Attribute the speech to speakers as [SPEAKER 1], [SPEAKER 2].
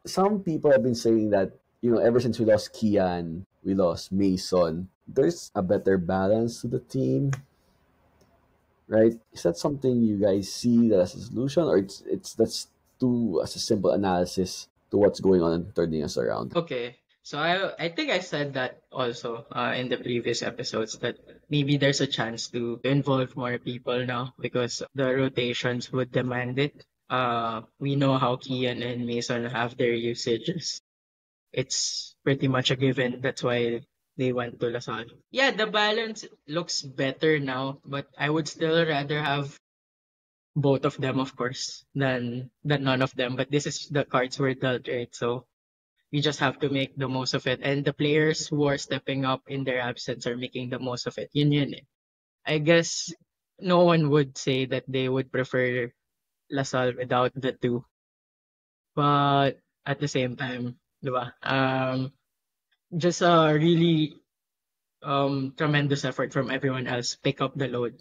[SPEAKER 1] some people have been saying that, ever since we lost Kian, we lost Mason, there's a better balance to the team, right? Is that something you guys see that as a solution, or it's that's too as a simple analysis to what's going on and turning us around?
[SPEAKER 2] Okay. So I think I said that also in the previous episodes that maybe there's a chance to involve more people now because the rotations would demand it. We know how Kian and Mason have their usages. It's pretty much a given. That's why they went to Lasal. Yeah, the balance looks better now, but I would still rather have both of them, of course, than none of them. But this is the cards we're dealt, right? So we just have to make the most of it. And the players who are stepping up in their absence are making the most of it. Yun. I guess no one would say that they would prefer Lasal without the two. But at the same time, diba? Just a really tremendous effort from everyone else. Pick up the load.